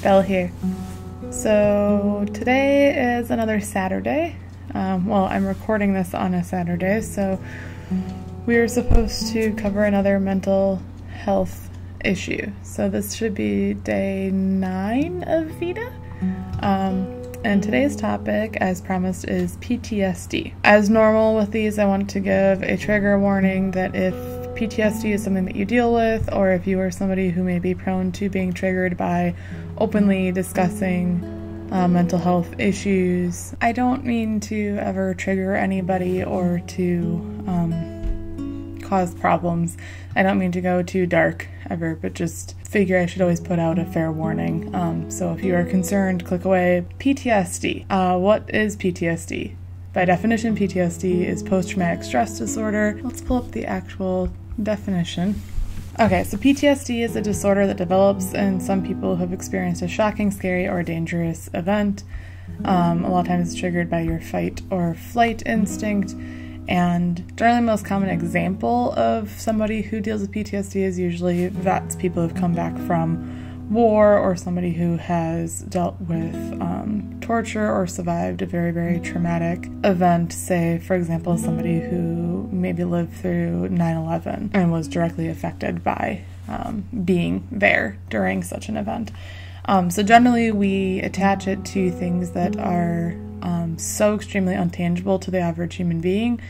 Belle here. So today is another Saturday. Well, I'm recording this on a Saturday, so we're supposed to cover another mental health issue. So this should be day 9 of VEDA. And today's topic, as promised, is PTSD. As normal with these, I want to give a trigger warning that if PTSD is something that you deal with, or if you are somebody who may be prone to being triggered by openly discussing mental health issues, I don't mean to ever trigger anybody or to cause problems. I don't mean to go too dark ever, but just figure I should always put out a fair warning. So if you are concerned, click away. PTSD. What is PTSD? By definition, PTSD is post-traumatic stress disorder. Let's pull up the actual definition. Okay, so PTSD is a disorder that develops in some people who have experienced a shocking, scary, or dangerous event. A lot of times it's triggered by your fight or flight instinct. And generally the most common example of somebody who deals with PTSD is usually vets, people who've come back from war, or somebody who has dealt with torture or survived a very, very traumatic event. Say, for example, somebody who maybe lived through 9/11 and was directly affected by being there during such an event. So generally we attach it to things that are so extremely untangible to the average human being,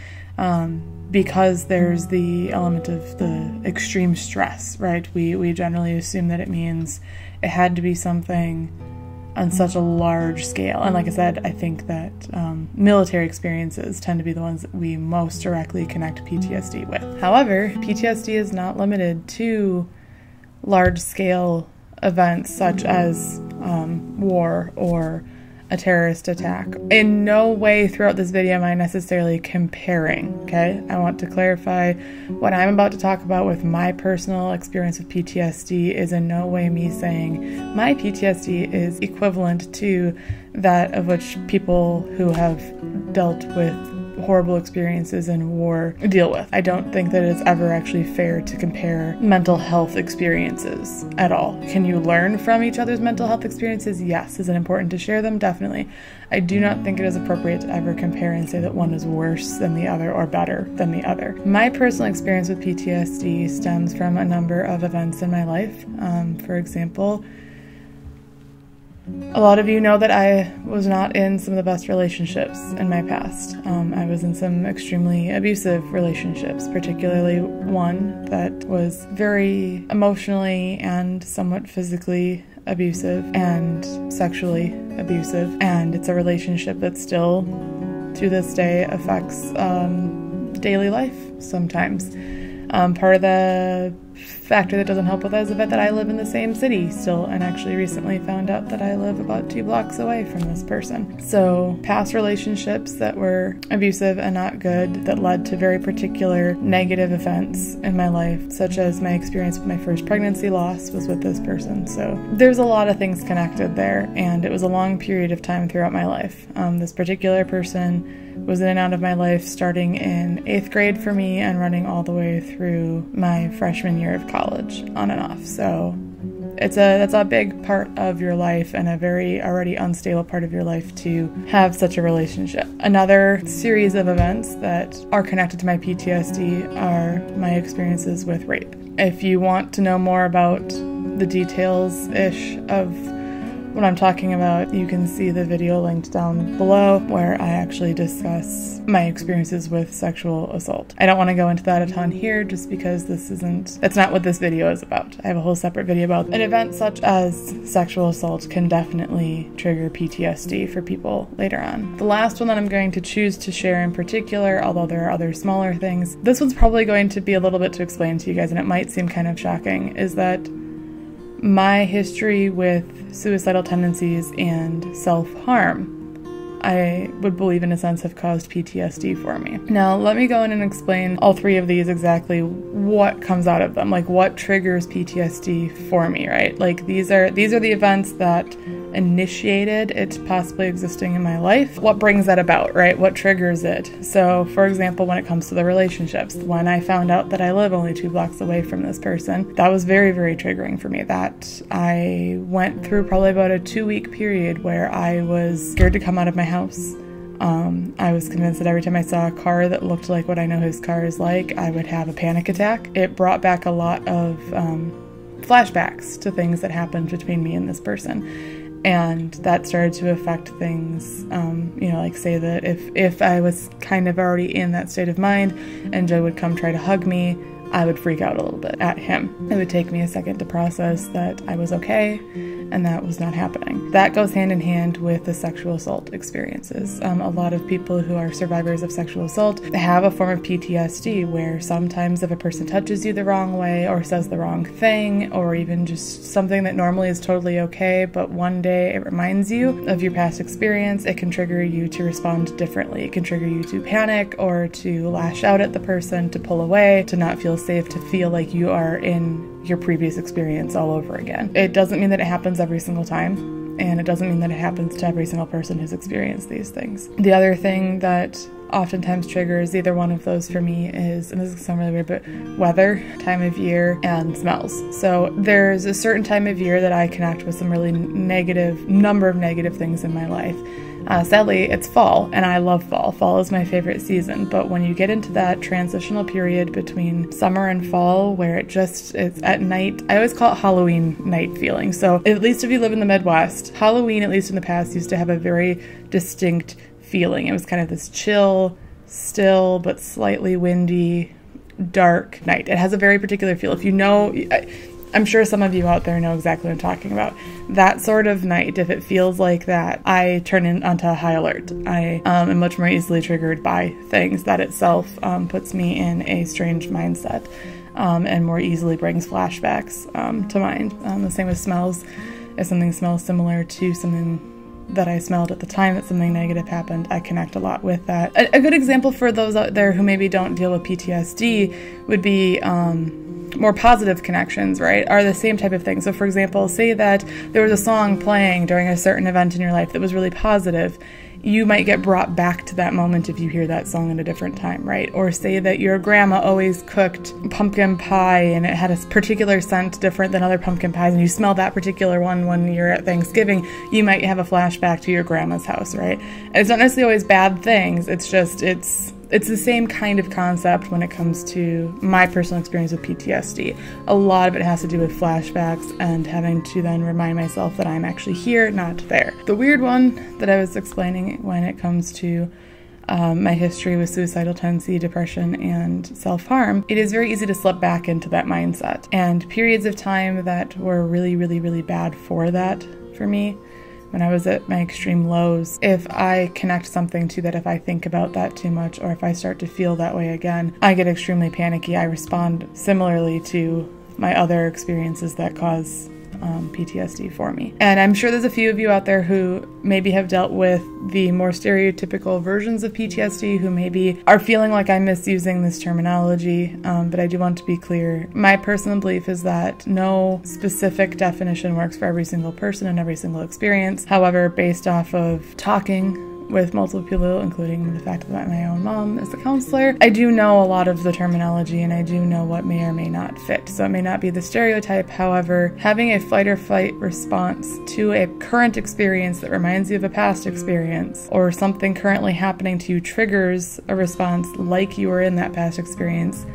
because there's the element of the extreme stress, right? We generally assume that it means it had to be something on such a large scale. And like I said, I think that military experiences tend to be the ones that we most directly connect PTSD with. However, PTSD is not limited to large-scale events such as war or a terrorist attack. In no way throughout this video am I necessarily comparing, okay? I want to clarify what I'm about to talk about with my personal experience with PTSD is in no way me saying my PTSD is equivalent to that of which people who have dealt with horrible experiences in war deal with. I don't think that it's ever actually fair to compare mental health experiences at all. Can you learn from each other's mental health experiences? Yes. Is it important to share them? Definitely. I do not think it is appropriate to ever compare and say that one is worse than the other or better than the other. My personal experience with PTSD stems from a number of events in my life. For example, a lot of you know that I was not in some of the best relationships in my past. I was in some extremely abusive relationships, particularly one that was very emotionally and somewhat physically abusive and sexually abusive. And it's a relationship that still, to this day, affects daily life sometimes. Part of the factor that doesn't help with that is the fact that I live in the same city still, and actually recently found out that I live about 2 blocks away from this person. So past relationships that were abusive and not good, that led to very particular negative events in my life, such as my experience with my first pregnancy loss was with this person. So there's a lot of things connected there, and it was a long period of time throughout my life. This particular person was in and out of my life starting in 8th grade for me and running all the way through my freshman year of college, on and off. So that's a big part of your life and a very already unstable part of your life to have such a relationship. Another series of events that are connected to my PTSD are my experiences with rape. If you want to know more about the details-ish of what I'm talking about, you can see the video linked down below where I actually discuss my experiences with sexual assault. I don't want to go into that a ton here just because that's not what this video is about. I have a whole separate video about an event such as sexual assault can definitely trigger PTSD for people later on. The last one that I'm going to choose to share in particular, although there are other smaller things, this one's probably going to be a little bit to explain to you guys, and it might seem kind of shocking, is that my history with suicidal tendencies and self-harm, I would believe in a sense, have caused PTSD for me. Now, let me go in and explain all 3 of these, exactly what comes out of them, like what triggers PTSD for me, right? Like these are the events that initiated it possibly existing in my life. What brings that about, right? What triggers it? So, for example, when it comes to the relationships, when I found out that I live only 2 blocks away from this person, that was very, very triggering for me. That I went through probably about a 2-week period where I was scared to come out of my house. I was convinced that every time I saw a car that looked like what I know his car is like, I would have a panic attack. It brought back a lot of flashbacks to things that happened between me and this person. And that started to affect things, like say that if I was kind of already in that state of mind and Joe would come try to hug me, I would freak out a little bit at him. It would take me a second to process that I was okay and that was not happening. That goes hand in hand with the sexual assault experiences. A lot of people who are survivors of sexual assault have a form of PTSD where sometimes if a person touches you the wrong way or says the wrong thing or even just something that normally is totally okay, but one day it reminds you of your past experience, it can trigger you to respond differently. It can trigger you to panic or to lash out at the person, to pull away, to not feel safe, to feel like you are in your previous experience all over again. It doesn't mean that it happens every single time, and it doesn't mean that it happens to every single person who's experienced these things. The other thing that oftentimes triggers either one of those for me is, and this is something really weird, but weather, time of year, and smells. So there's a certain time of year that I connect with some really number of negative things in my life. Sadly, it's fall, and I love fall. Fall is my favorite season, but when you get into that transitional period between summer and fall where it's at night, I always call it Halloween night feeling. So at least if you live in the Midwest, Halloween, at least in the past, used to have a very distinct feeling. It was kind of this chill, still, but slightly windy, dark night. It has a very particular feel. If you know, I'm sure some of you out there know exactly what I'm talking about. That sort of night, if it feels like that, I turn onto high alert. I am much more easily triggered by things. That itself puts me in a strange mindset and more easily brings flashbacks to mind. The same with smells. If something smells similar to something that I smelled at the time that something negative happened, I connect a lot with that. A good example for those out there who maybe don't deal with PTSD would be more positive connections, right, are the same type of thing. So for example, say that there was a song playing during a certain event in your life that was really positive. You might get brought back to that moment if you hear that song at a different time, right? Or say that your grandma always cooked pumpkin pie and it had a particular scent different than other pumpkin pies, and you smell that particular one when you're at Thanksgiving, you might have a flashback to your grandma's house, right? And it's not necessarily always bad things, it's just, it's the same kind of concept when it comes to my personal experience with PTSD. A lot of it has to do with flashbacks and having to then remind myself that I'm actually here, not there. The weird one that I was explaining when it comes to my history with suicidal tendency, depression, and self-harm, it is very easy to slip back into that mindset. And periods of time that were really, really, really bad for that for me, when I was at my extreme lows, if I connect something to that, if I think about that too much, or if I start to feel that way again, I get extremely panicky. I respond similarly to my other experiences that cause PTSD for me. And I'm sure there's a few of you out there who maybe have dealt with the more stereotypical versions of PTSD, who maybe are feeling like I'm misusing this terminology, but I do want to be clear. My personal belief is that no specific definition works for every single person and every single experience. However, based off of talking with multiple people, including the fact that my own mom is a counselor, I do know a lot of the terminology and I do know what may or may not fit. So it may not be the stereotype. However, having a fight or flight response to a current experience that reminds you of a past experience, or something currently happening to you triggers a response like you were in that past experience,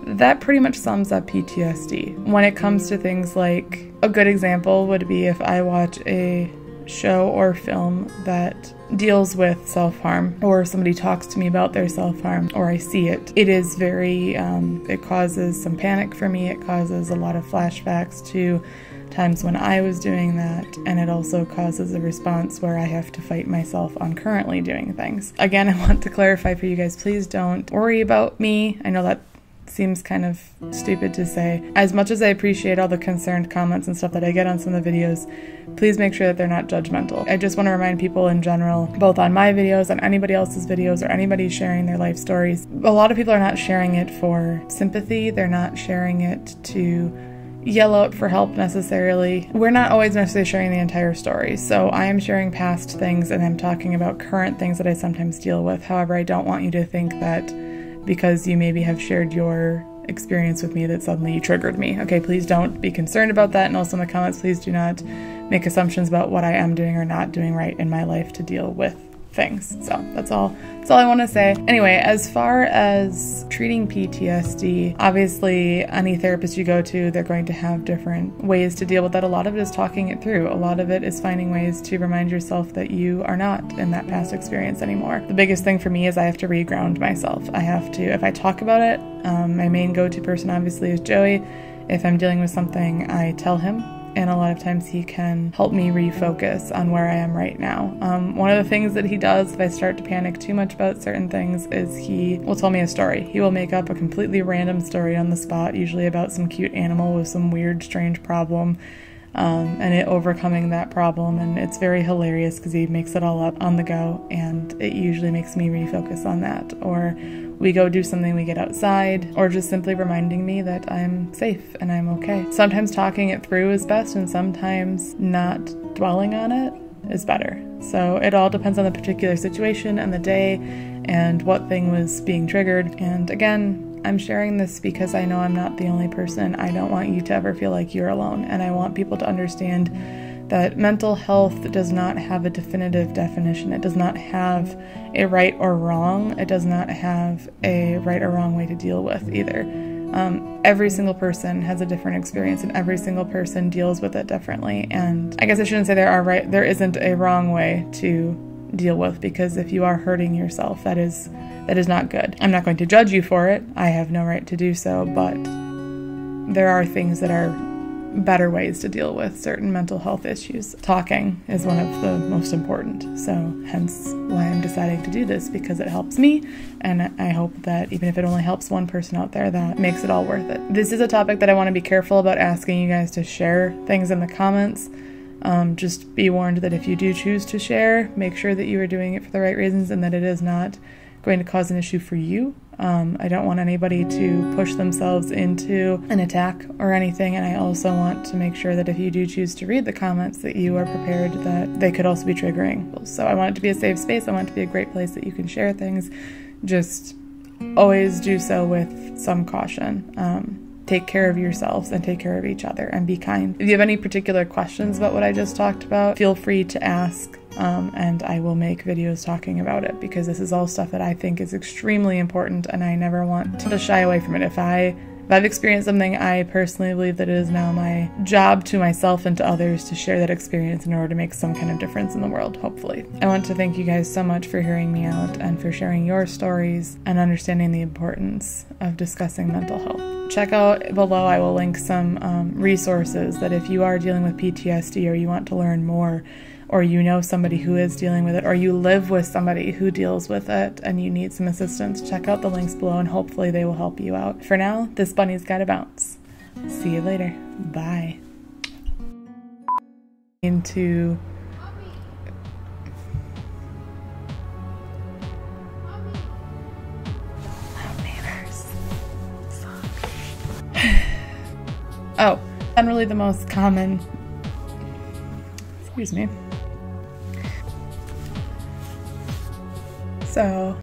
that pretty much sums up PTSD. When it comes to things like, a good example would be if I watch a show or film that deals with self-harm, or somebody talks to me about their self-harm, or I see it. It is very, it causes some panic for me. It causes a lot of flashbacks to times when I was doing that, and it also causes a response where I have to fight myself on currently doing things. Again, I want to clarify for you guys, please don't worry about me. I know that seems kind of stupid to say. As much as I appreciate all the concerned comments and stuff that I get on some of the videos, please make sure that they're not judgmental. I just want to remind people in general, both on my videos, on anybody else's videos, or anybody sharing their life stories, a lot of people are not sharing it for sympathy. They're not sharing it to yell out for help necessarily. We're not always necessarily sharing the entire story. So I am sharing past things and I'm talking about current things that I sometimes deal with. However, I don't want you to think that because you maybe have shared your experience with me that suddenly you triggered me. Okay, please don't be concerned about that. And also in the comments, please do not make assumptions about what I am doing or not doing right in my life to deal with things. So that's all I want to say. Anyway, as far as treating PTSD, obviously any therapist you go to, they're going to have different ways to deal with that. A lot of it is talking it through. A lot of it is finding ways to remind yourself that you are not in that past experience anymore. The biggest thing for me is I have to re-ground myself. I have to, if I talk about it, my main go-to person obviously is Joey. If I'm dealing with something, I tell him. And a lot of times he can help me refocus on where I am right now. One of the things that he does if I start to panic too much about certain things is he will tell me a story. He will make up a completely random story on the spot, usually about some cute animal with some weird, strange problem, and it overcoming that problem. And it's very hilarious because he makes it all up on the go, and it usually makes me refocus on that. Or we go do something, we get outside, or just simply reminding me that I'm safe and I'm okay. Sometimes talking it through is best, and sometimes not dwelling on it is better. So it all depends on the particular situation and the day and what thing was being triggered. And again, I'm sharing this because I know I'm not the only person. I don't want you to ever feel like you're alone, and I want people to understand that mental health does not have a definitive definition. It does not have a right or wrong. It does not have a right or wrong way to deal with either. Every single person has a different experience, and every single person deals with it differently. And I guess I shouldn't say there isn't a wrong way to deal with, because if you are hurting yourself, that is not good. I'm not going to judge you for it. I have no right to do so, but there are things that are better ways to deal with certain mental health issues. Talking is one of the most important, so hence why I'm deciding to do this, because it helps me, and I hope that even if it only helps one person out there, that makes it all worth it. This is a topic that I want to be careful about asking you guys to share things in the comments. Just be warned that if you do choose to share, make sure that you are doing it for the right reasons and that it is not going to cause an issue for you. I don't want anybody to push themselves into an attack or anything, and I also want to make sure that if you do choose to read the comments, that you are prepared that they could also be triggering. So I want it to be a safe space. I want it to be a great place that you can share things. Just always do so with some caution. Take care of yourselves and take care of each other, and be kind. If you have any particular questions about what I just talked about, feel free to ask. And I will make videos talking about it, because this is all stuff that I think is extremely important, and I never want to shy away from it. If I've experienced something, I personally believe that it is now my job to myself and to others to share that experience in order to make some kind of difference in the world, hopefully. I want to thank you guys so much for hearing me out and for sharing your stories and understanding the importance of discussing mental health. Check out below, I will link some resources that if you are dealing with PTSD or you want to learn more, or you know somebody who is dealing with it, or you live with somebody who deals with it and you need some assistance, check out the links below and hopefully they will help you out. For now, this bunny's gotta bounce. See you later. Bye. Into loud neighbors. Oh, generally the most common, excuse me. So